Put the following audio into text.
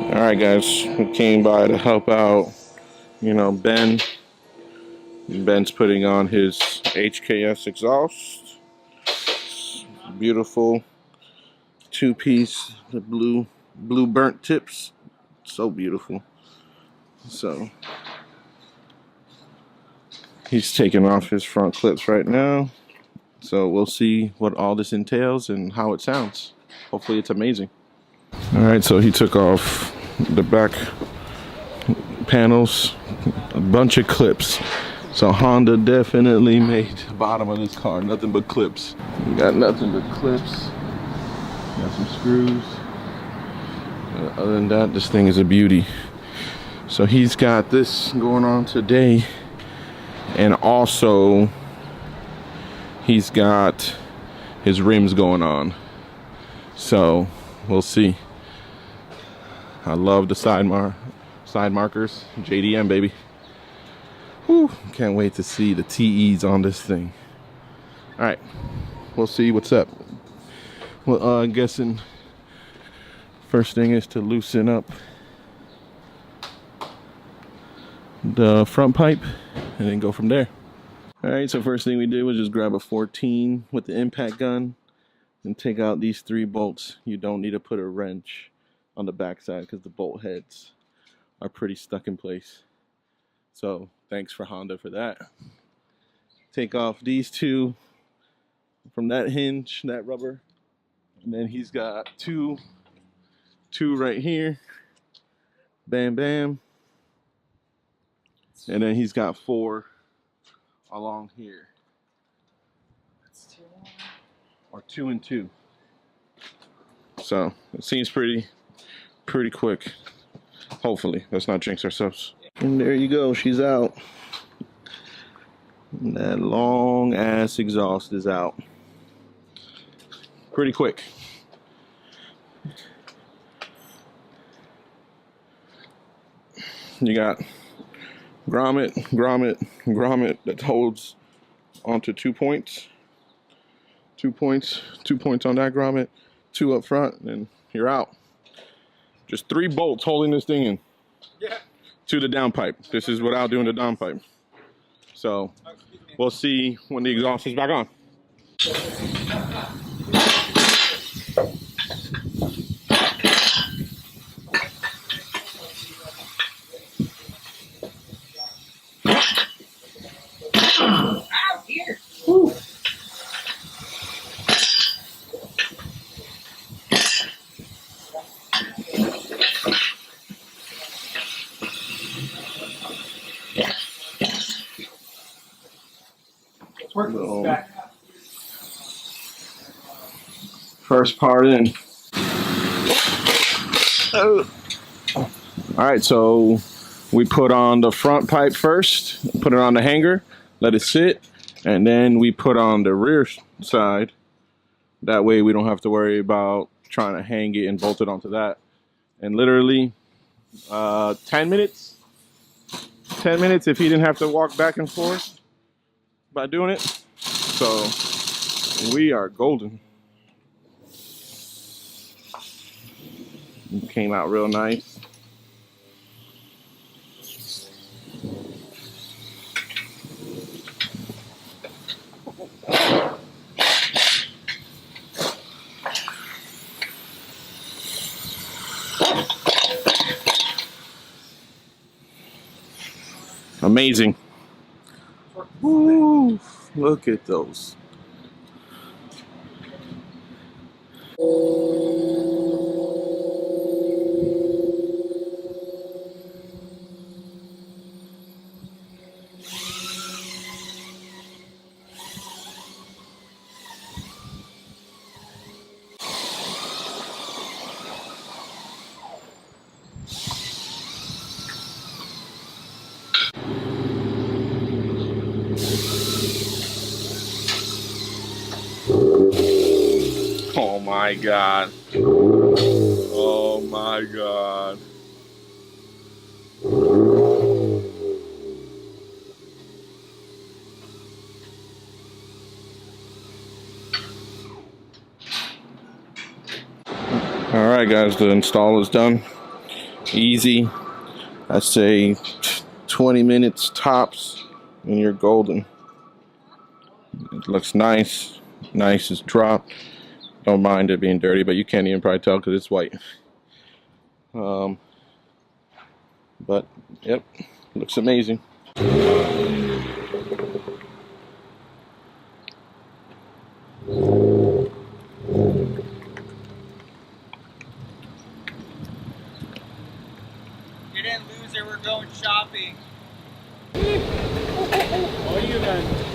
All right, guys, we came by to help out. Ben. Ben's putting on his HKS Exhaust. Beautiful two-piece, the blue burnt tips. So beautiful. So he's taking off his front clips right now. So we'll see what all this entails and how it sounds. Hopefully it's amazing. All right, so he took off the back panels, a bunch of clips. So Honda definitely made the bottom of this car nothing but clips. We got nothing but clips. Got some screws. Other than that, this thing is a beauty. So he's got this going on today, and also he's got his rims going on. So we'll see. I love the side markers. JDM, baby. Whew, can't wait to see the TEs on this thing. All right, we'll see what's up. Well, I'm guessing first thing is to loosen up the front pipe and then go from there. All right, so first thing we did was just grab a 14 with the impact gun and take out these 3 bolts. You don't need to put a wrench on the backside because the bolt heads are pretty stuck in place. So thanks for Honda for that. Take off these 2 from that hinge, that rubber, and then he's got two right here. Bam, bam. And then he's got 4 along here. That's 2 or 2 and 2. So it seems pretty quick. Hopefully, let's not jinx ourselves. And there you go, she's out. And that long ass exhaust is out. Pretty quick. You got grommet that holds onto 2 points. 2 points on that grommet, 2 up front, and you're out. Just 3 bolts holding this thing in. Yeah. To the downpipe. This is without doing the downpipe. So we'll see when the exhaust is back on. Out here. Woo. First part in. Oh. All right, so we put on the front pipe first, put it on the hanger, let it sit, and then we put on the rear side. That way we don't have to worry about trying to hang it and bolt it onto that. And literally 10 minutes if he didn't have to walk back and forth by doing it. So we are golden. It came out real nice. Amazing. Woo, look at those. Oh my God. Oh my God. All right, guys, the install is done. Easy. I say 20 minutes tops and you're golden. It looks nice. Nice is dropped. Don't mind it being dirty, but you can't even probably tell because it's white. But yep, looks amazing. You didn't lose it, we're going shopping. Oh, you then.